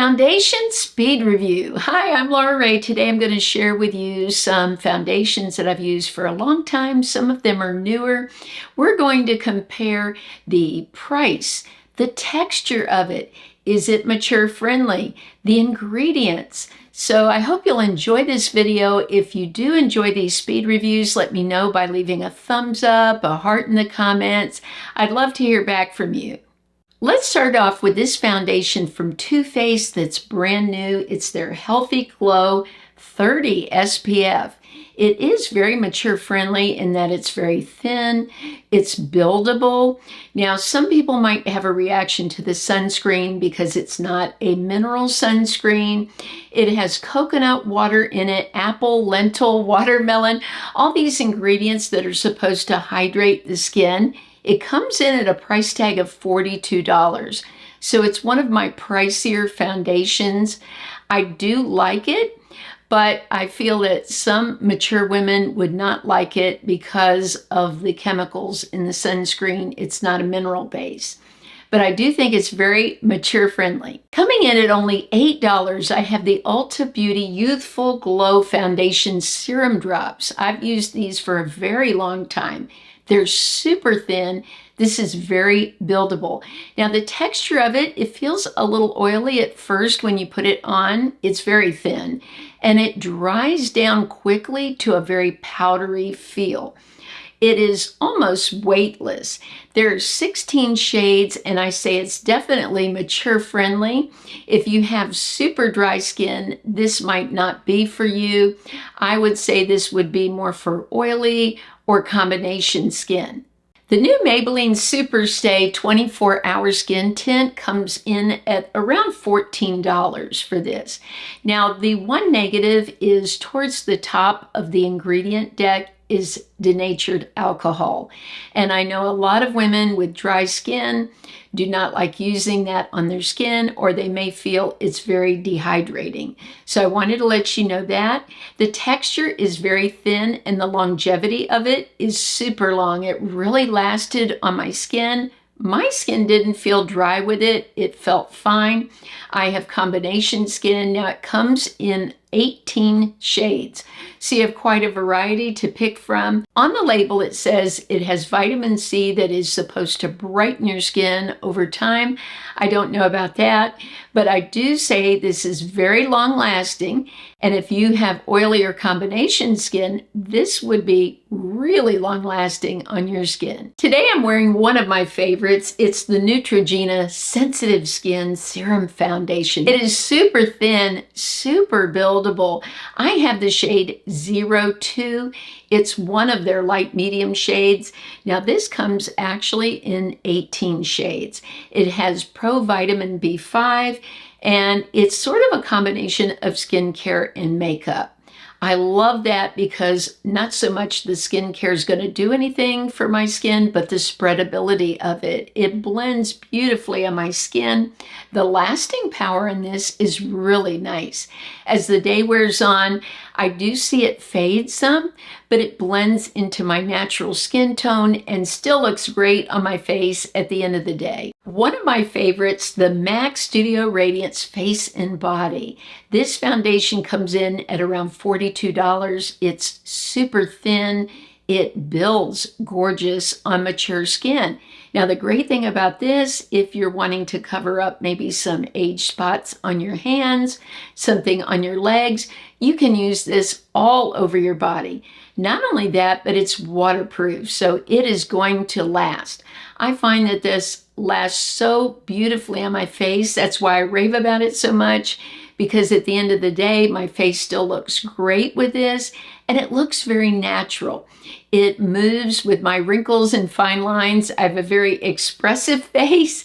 Foundation speed review. Hi, I'm Laura Ray. Today I'm going to share with you some foundations that I've used for a long time. Some of them are newer. We're going to compare the price, the texture of it. Is it mature friendly? The ingredients. So I hope you'll enjoy this video. If you do enjoy these speed reviews, let me know by leaving a thumbs up, a heart in the comments. I'd love to hear back from you. Let's start off with this foundation from Too Faced that's brand new. It's their Healthy Glow 30 SPF. It is very mature friendly in that it's very thin, it's buildable. Now, some people might have a reaction to the sunscreen because it's not a mineral sunscreen. It has coconut water in it, apple, lentil, watermelon, all these ingredients that are supposed to hydrate the skin. It comes in at a price tag of $42. So it's one of my pricier foundations. I do like it, but I feel that some mature women would not like it because of the chemicals in the sunscreen. It's not a mineral base. But I do think it's very mature friendly. Coming in at only $8, I have the Ulta Beauty Youthful Glow Foundation Serum Drops. I've used these for a very long time. They're super thin. This is very buildable. Now the texture of it, it feels a little oily at first when you put it on. It's very thin and it dries down quickly to a very powdery feel. It is almost weightless. There are 16 shades and I say it's definitely mature friendly. If you have super dry skin, this might not be for you. I would say this would be more for oily or combination skin. The new Maybelline Super Stay 24-Hour Skin Tint comes in at around $14 for this. Now, the one negative is towards the top of the ingredient deck is denatured alcohol. And I know a lot of women with dry skin do not like using that on their skin, or they may feel it's very dehydrating. So I wanted to let you know that. The texture is very thin and the longevity of it is super long. It really lasted on my skin. My skin didn't feel dry with it. It felt fine. I have combination skin. Now it comes in 18 shades. So you have quite a variety to pick from. On the label, it says it has vitamin C that is supposed to brighten your skin over time. I don't know about that, but I do say this is very long lasting. And if you have oily or combination skin, this would be really long lasting on your skin. Today I'm wearing one of my favorites. It's the Neutrogena Sensitive Skin Serum Foundation. It is super thin, super buildable. I have the shade 02. It's one of their light medium shades. Now this comes actually in 18 shades. It has Pro Vitamin B5 and it's sort of a combination of skincare and makeup. I love that because not so much the skincare is going to do anything for my skin, but the spreadability of it. It blends beautifully on my skin. The lasting power in this is really nice. As the day wears on, I do see it fade some, but it blends into my natural skin tone and still looks great on my face at the end of the day. One of my favorites, the MAC Studio Radiance Face and Body. This foundation comes in at around $42. It's super thin. It builds gorgeous on mature skin. Now, the great thing about this, if you're wanting to cover up maybe some age spots on your hands, something on your legs, you can use this all over your body. Not only that, but it's waterproof, so it is going to last. I find that this lasts so beautifully on my face. That's why I rave about it so much, because at the end of the day, my face still looks great with this, and it looks very natural. It moves with my wrinkles and fine lines. I have a very expressive face,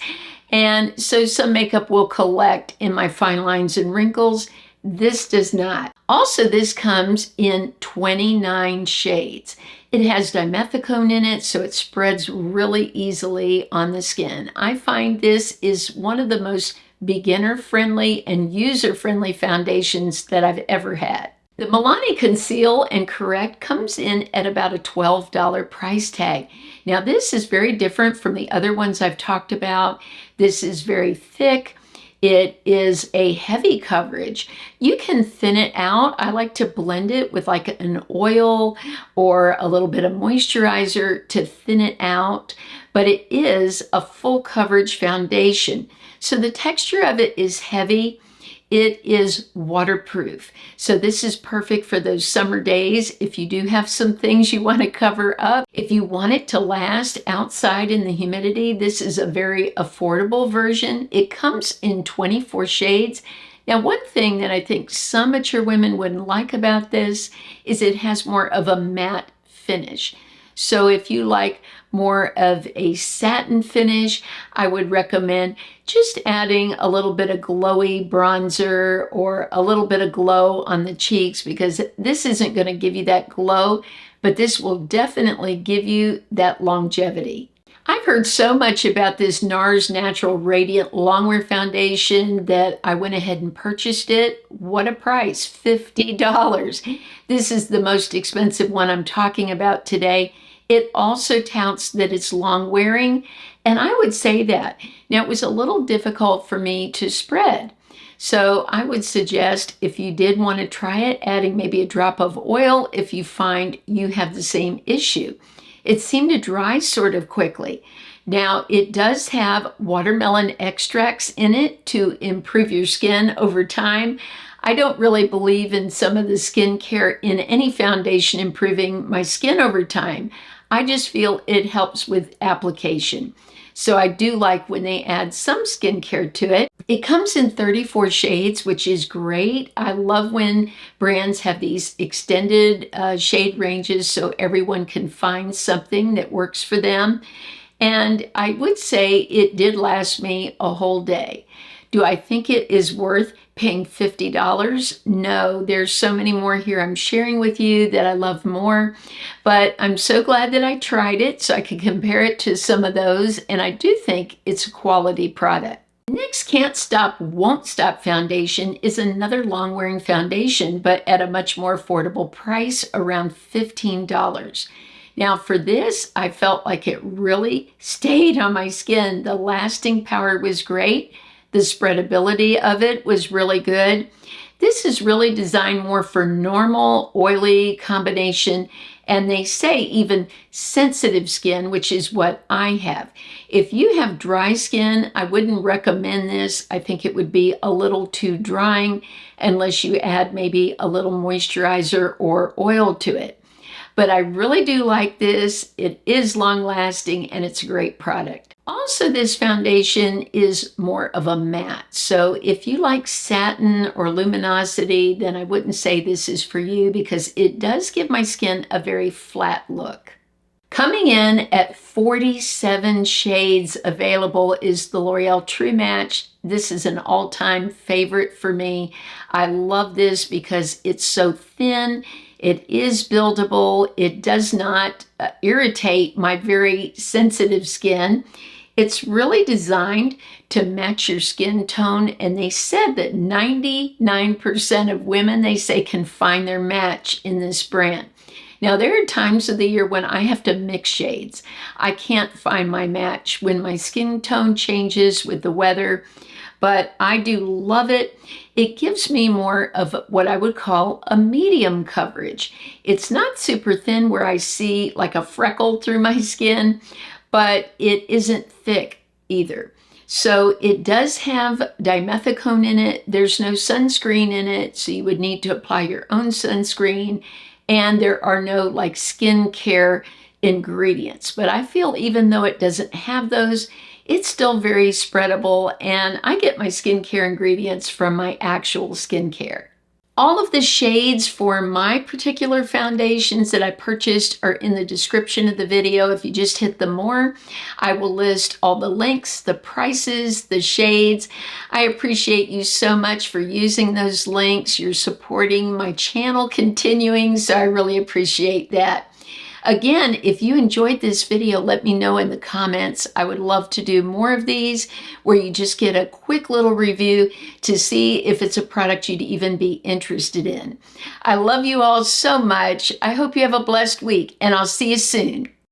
and so some makeup will collect in my fine lines and wrinkles. This does not. Also, this comes in 29 shades. It has dimethicone in it, so it spreads really easily on the skin. I find this is one of the most beginner-friendly and user-friendly foundations that I've ever had. The Milani Conceal and Correct comes in at about a $12 price tag. Now, this is very different from the other ones I've talked about. This is very thick. It is a heavy coverage. You can thin it out. I like to blend it with like an oil or a little bit of moisturizer to thin it out, but it is a full coverage foundation. So the texture of it is heavy. It is waterproof. So this is perfect for those summer days if you do have some things you want to cover up. If you want it to last outside in the humidity, this is a very affordable version. It comes in 24 shades. Now, one thing that I think some mature women wouldn't like about this is it has more of a matte finish. So if you like more of a satin finish, I would recommend just adding a little bit of glowy bronzer or a little bit of glow on the cheeks, because this isn't going to give you that glow, but this will definitely give you that longevity. I've heard so much about this Nars Natural Radiant Longwear Foundation that I went ahead and purchased it. What a price, $50. This is the most expensive one I'm talking about today. It also touts that it's long wearing, and I would say that. Now, it was a little difficult for me to spread. So I would suggest if you did want to try it, adding maybe a drop of oil if you find you have the same issue. It seemed to dry sort of quickly. Now, it does have watermelon extracts in it to improve your skin over time. I don't really believe in some of the skincare in any foundation improving my skin over time. I just feel it helps with application. So I do like when they add some skincare to it. It comes in 34 shades, which is great. I love when brands have these extended shade ranges so everyone can find something that works for them. And I would say it did last me a whole day. Do I think it is worth paying $50? No, there's so many more here I'm sharing with you that I love more, but I'm so glad that I tried it so I could compare it to some of those, and I do think it's a quality product. Next Can't Stop, Won't Stop foundation is another long-wearing foundation, but at a much more affordable price, around $15. Now for this, I felt like it really stayed on my skin. The lasting power was great. The spreadability of it was really good. This is really designed more for normal, oily combination, and they say even sensitive skin, which is what I have. If you have dry skin, I wouldn't recommend this. I think it would be a little too drying unless you add maybe a little moisturizer or oil to it. But I really do like this. It is long lasting and it's a great product. Also, this foundation is more of a matte. So if you like satin or luminosity, then I wouldn't say this is for you because it does give my skin a very flat look. Coming in at 47 shades available is the L'Oreal True Match. This is an all-time favorite for me. I love this because it's so thin. It is buildable. It does not irritate my very sensitive skin. It's really designed to match your skin tone, and they said that 99% of women, they say, can find their match in this brand. Now, there are times of the year when I have to mix shades. I can't find my match when my skin tone changes with the weather, but I do love it. It gives me more of what I would call a medium coverage. It's not super thin where I see like a freckle through my skin, but it isn't thick either. So it does have dimethicone in it. There's no sunscreen in it, so you would need to apply your own sunscreen. And there are no like skincare ingredients. But I feel even though it doesn't have those, it's still very spreadable, and I get my skincare ingredients from my actual skincare. All of the shades for my particular foundations that I purchased are in the description of the video. If you just hit the more, I will list all the links, the prices, the shades. I appreciate you so much for using those links. You're supporting my channel continuing, so I really appreciate that. Again, if you enjoyed this video, let me know in the comments. I would love to do more of these where you just get a quick little review to see if it's a product you'd even be interested in. I love you all so much. I hope you have a blessed week, and I'll see you soon.